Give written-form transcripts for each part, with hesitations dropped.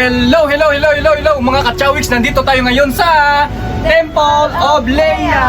Hello, hello, hello, hello, hello mga kachawiks! Nandito tayo ngayon sa Temple of Leia!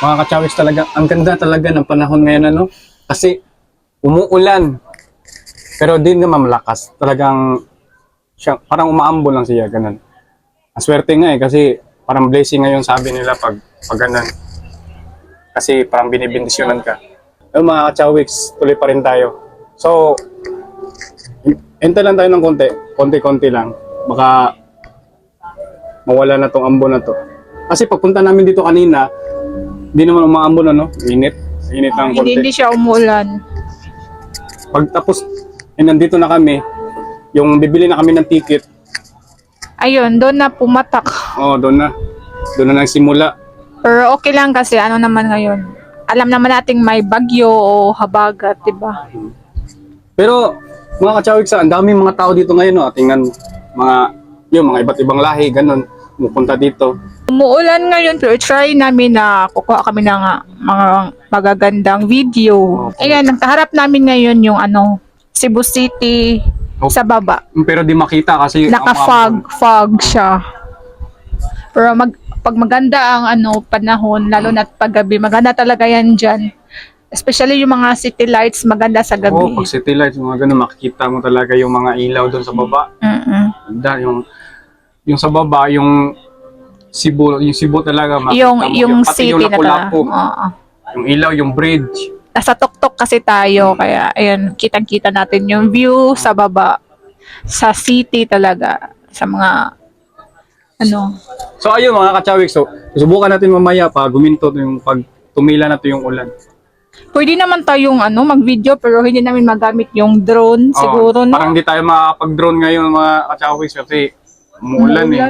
Mga kachawiks, talaga, ang ganda talaga ng panahon ngayon, ano? Kasi umuulan. Pero di naman malakas. Talagang siya, parang umaambon lang siya, ganun. Ang swerte nga kasi parang blessing ngayon sabi nila pag ganun. Kasi parang binibindisyonan ka. Yung mga kachawiks, tuloy pa rin tayo. So, hintay lang tayo ng konti-konti lang. Baka mawala na tong ambon na to. Kasi pagpunta namin dito kanina, hindi naman umaambon, ano? Init ng konti. Hindi siya umulan. Pagtapos, nandito na kami, yung bibili na kami ng ticket. Ayun, doon na pumatak. Oh, doon na nagsimula. Pero okay lang kasi ano naman ngayon. Alam naman nating may bagyo o habagat, diba? Pero mga kachawiks, ang daming mga tao dito ngayon, no? Tingnan mga iba't ibang lahi, ganun, pupunta dito. Umuulan ngayon pero try namin na kukuha kami ng mga magagandang video. Ayan, nakaharap namin ngayon yung Cebu City sa baba. Pero di makita kasi Naka-fog siya. Pero pag maganda ang panahon, lalo na paggabi, maganda talaga yan dyan. Especially yung mga city lights, maganda sa gabi. Oo, pag city lights, mga ganun, makikita mo talaga yung mga ilaw doon sa baba. Ganda, yung sa baba, yung Cebu talaga, makita mo. Yung Pati city yung na Lapu-Lapu. talaga. Yung ilaw, yung bridge. Nasa tuktok kasi tayo, kaya ayun, kitang-kita natin yung view sa baba. Sa city talaga. Sa mga So ayun mga kachawiks, so subukan natin mamaya pag guminto yung pag tumila na to yung ulan. Pwede naman tayong mag-video pero hindi namin magamit yung drone siguro, no? Parang hindi tayo makakapag-drone ngayon mga kachawiks kasi umuulan eh.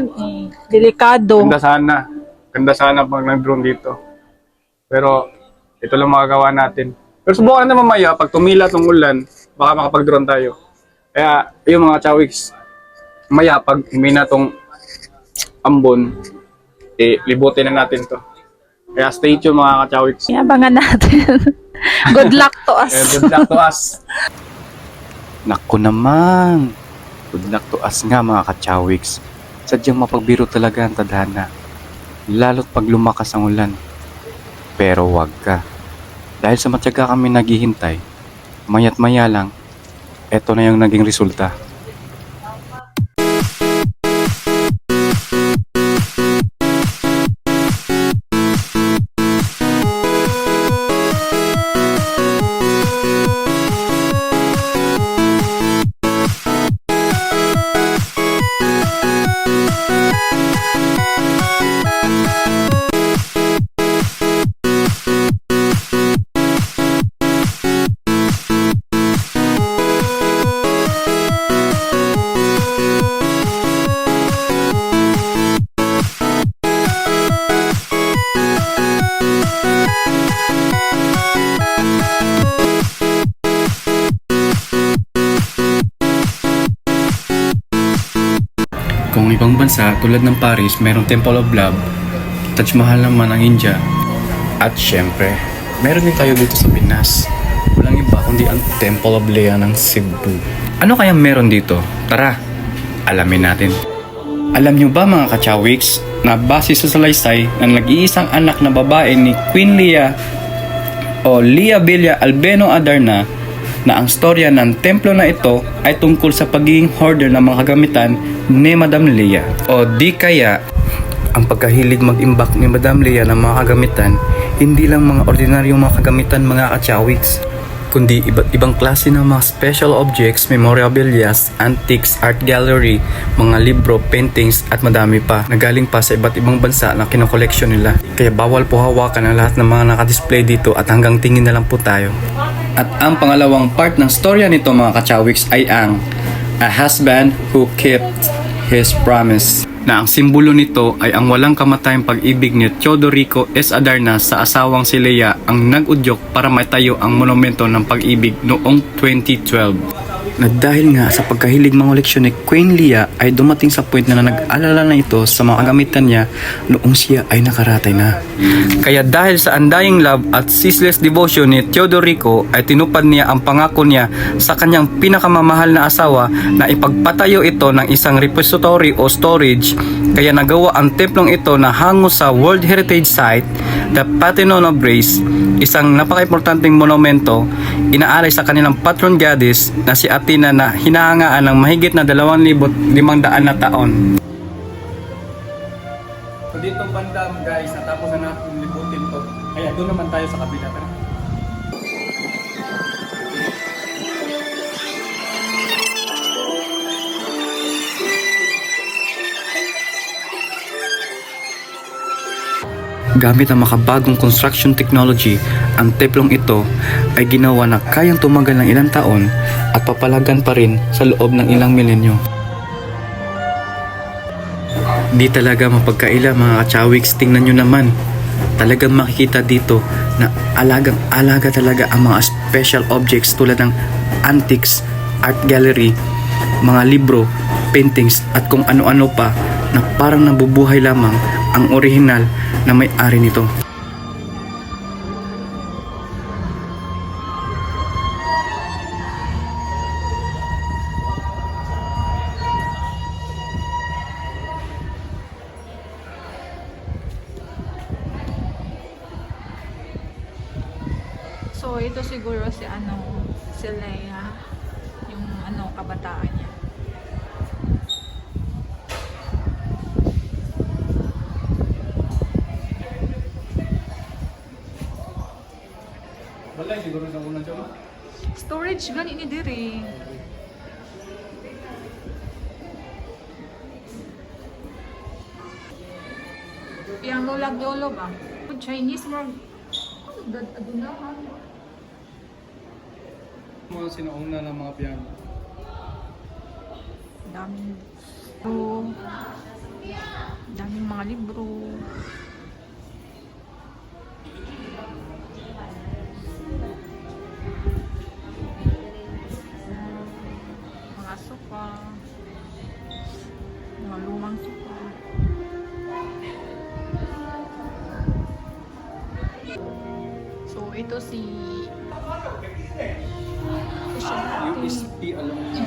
Delikado. Ganda sana pag nag-drone dito. Pero ito lang magagawa natin. Pero subukan na mamaya pag tumila tong ulan, baka makapag-drone tayo. Kaya yung mga kachawiks, mamaya pag humina tong ambon, libutin na natin to. Kaya stay tuned mga kachawiks. Abangan natin. Good luck to us. Good luck to us. Naku naman. Good luck to us nga mga kachawiks. Sadyang mapagbiro talaga ang tadhana. Lalo't pag lumakas ang ulan. Pero wag ka. Dahil sa matyaga kami naghihintay, maya't maya lang, eto na yung naging resulta. Kung ibang bansa tulad ng Paris, mayroong Temple of Love, Taj Mahal naman ang India, at syempre, meron din tayo dito sa Pinas. Walang iba kundi ang Temple of Leia ng Cebu. Ano kaya meron dito? Tara, alamin natin. Alam nyo ba mga kachawiks, na base sa salaysay na nag-iisang anak na babae ni Queen Leia o Leia Bella Albeno Adarna, na ang storya ng templo na ito ay tungkol sa pagiging hoarder ng mga kagamitan ni Madam Leia. O di kaya, ang pagkahilig mag-imbak ni Madam Leia ng mga kagamitan, hindi lang mga ordinaryong mga kagamitan mga kachawiks, kundi iba't ibang klase ng mga special objects, memorabilia, antiques, art gallery, mga libro, paintings at madami pa na galing pa sa iba't ibang bansa na kinokoleksyon nila. Kaya bawal po hawakan ang lahat ng mga nakadisplay dito at hanggang tingin na lang po tayo. At ang pangalawang part ng storya nito mga kachawiks ay ang A Husband Who Kept His Promise, na ang simbolo nito ay ang walang kamatayang pag-ibig ni Teodorico S. Adarna sa asawang si Leia ang nag-udyok para maitayo ang monumento ng pag-ibig noong 2012. Na dahil nga sa pagkahilig mangoleksyon ni Queen Leah ay dumating sa point na nag-alala na ito sa mga kagamitan niya noong siya ay nakaratay na. Kaya dahil sa undying love at ceaseless devotion ni Teodorico ay tinupad niya ang pangako niya sa kanyang pinakamamahal na asawa na ipagpatayo ito ng isang repository o storage. Kaya nagawa ang templong ito na hango sa World Heritage Site, the Parthenon of Greece, isang napaka-importanteng monumento inaalay sa kanilang patron goddess na si Athena na hinahangaan ng mahigit na 2,500 na taon. So dito banda guys, natapos na natin libutin to. Kaya doon naman tayo sa kabila. Tara. Gamit ang makabagong construction technology, ang templong ito ay ginawa na kayang tumagal ng ilang taon at papalagan pa rin sa loob ng ilang milenyo. Di talaga mapagkaila mga kachawiks, tingnan nyo naman. Talagang makikita dito na alagang-alaga talaga ang mga special objects tulad ng antiques, art gallery, mga libro, paintings at kung ano-ano pa na parang nabubuhay lamang ang orihinal na may-ari nito. So, ito siguro si si Leia, yung kabataan niya. Wala, siguro na unang siya. Storage gani ni diri. Yang lolag-lolo ba? Chinese more. Adunahan. Mga sinauna ng mga piano. Daming daming mga libro. Mga sofa. Mga lumang sofa. So ito si USP alam mo.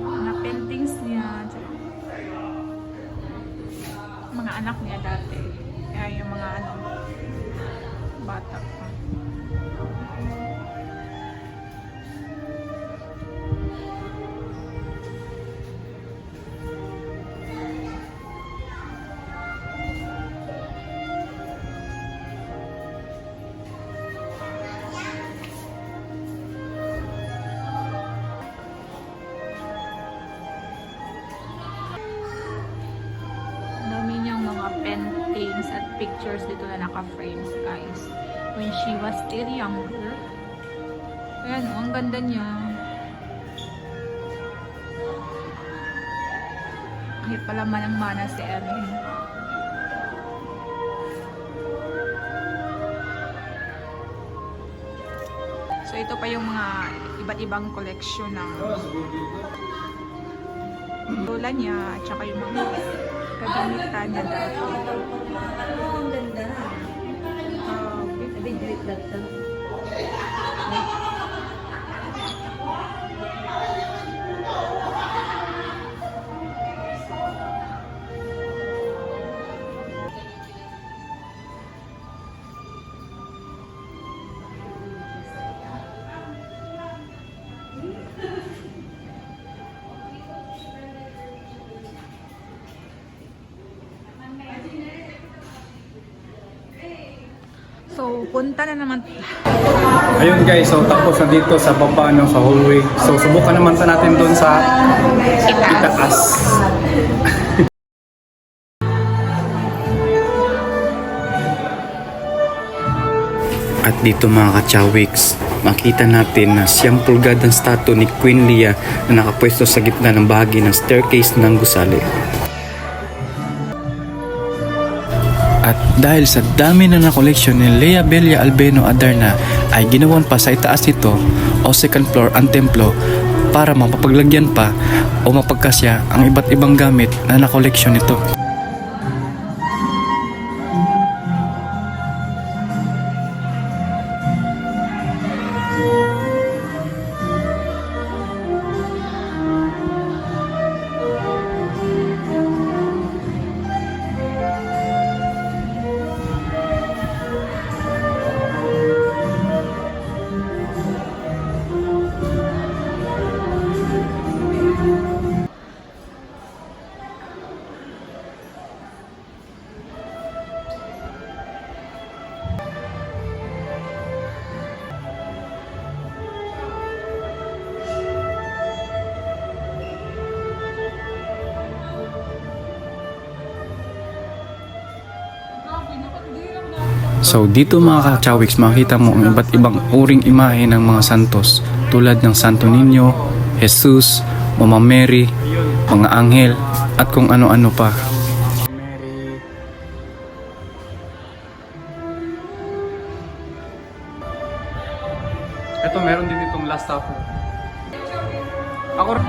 mga paintings niya, tsaka mga anak niya dati. Kaya yung mga bata pa. Dami niyang mga paintings at pictures dito na naka-frames, guys. When she was still younger. Ayan, ang ganda niya. Kahit pala manang-mana si Ellen. So, ito pa yung mga iba't ibang collection ng lola niya at saka yung mga kagamitan niya dati. Ang ganda. Sabi, great that So, punta na naman. Ayun guys, so tapos na dito sa baba sa hallway. So subukan naman sa natin doon sa itaas. At dito mga kachawiks, makita natin na siyang pulgadang statue ni Queen Leah na nakapwesto sa gitna ng bahagi ng staircase ng gusali. At dahil sa dami na koleksyon ni Leia Bella Albeno Adarna ay ginawan pa sa itaas nito o o second floor ang templo para mapapaglagyan pa o mapagkasya ang iba't ibang gamit na nakoleksyon nito. So dito mga kachawiks, makita mo ang iba't ibang uring imahe ng mga santos tulad ng Santo Niño, Jesus, Mama Mary, mga anghel at kung ano-ano pa. Ito meron din itong Last Supper. Ako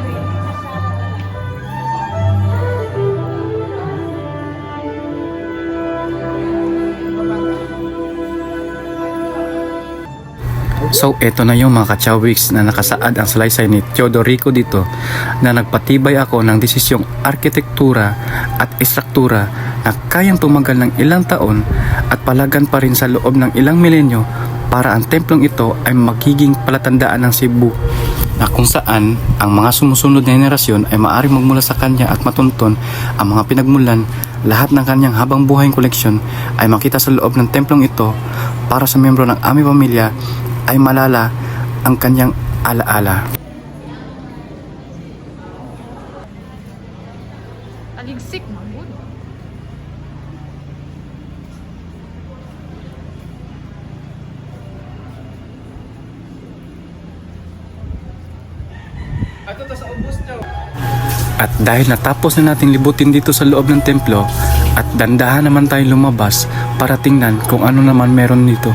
So eto na yung mga kachawiks na nakasaad ang salaysay ni Teodorico dito na nagpatibay ako ng desisyong arkitektura at istruktura na kayang tumagal ng ilang taon at palagan pa rin sa loob ng ilang milenyo para ang templong ito ay magiging palatandaan ng Cebu na kung saan ang mga sumusunod na henerasyon ay maaaring magmula sa kanya at matunton ang mga pinagmulan. Lahat ng kanyang habang buhay koleksyon ay makita sa loob ng templong ito para sa miyembro ng aming pamilya ay malala ang kanyang alaala. Aligsik mo. At dahil natapos na natin libutin dito sa loob ng templo at dandahan naman tayo lumabas para tingnan kung ano naman meron dito.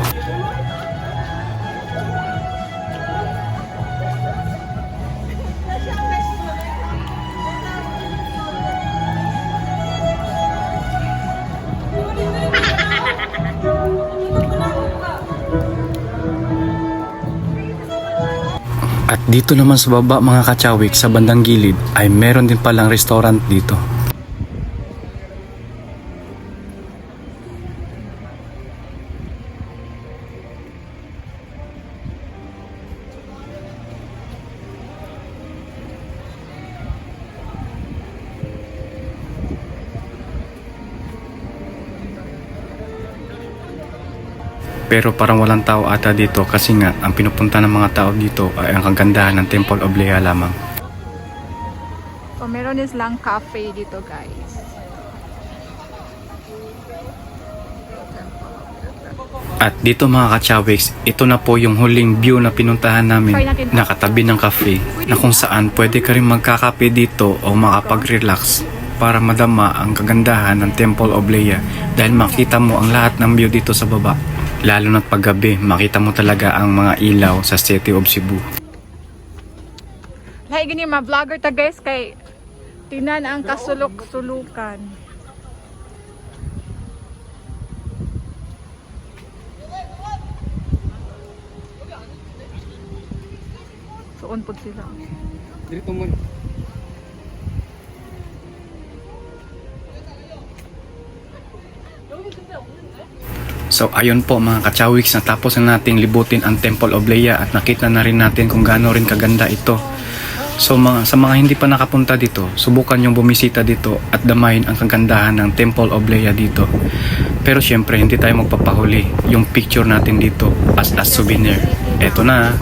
At dito naman sa baba mga kachawik sa bandang gilid ay meron din palang restaurant dito. Pero parang walang tao ata dito kasi nga ang pinupunta ng mga tao dito ay ang kagandahan ng Temple of Lea lamang. So meron din silang cafe dito guys. At dito mga kachawiks, ito na po yung huling view na pinuntahan namin na katabi ng cafe na kung saan pwede ka rin magkakape dito o makapag-relax para madama ang kagandahan ng Temple of Lea dahil makita mo ang lahat ng view dito sa baba. Lalo na't paggabi, makita mo talaga ang mga ilaw sa City of Cebu. Lahi gini mga vlogger ta guys kay tinan ang kasulok-sulukan. Suon po sila. Dito mo. So ayun po mga kachawiks, natapos na nating libutin ang Temple of Lea at nakita na rin natin kung gaano rin kaganda ito. So sa mga hindi pa nakapunta dito, subukan yung bumisita dito at damayin ang kagandahan ng Temple of Lea dito. Pero syempre hindi tayo magpapahuli, yung picture natin dito as a souvenir. Eto na.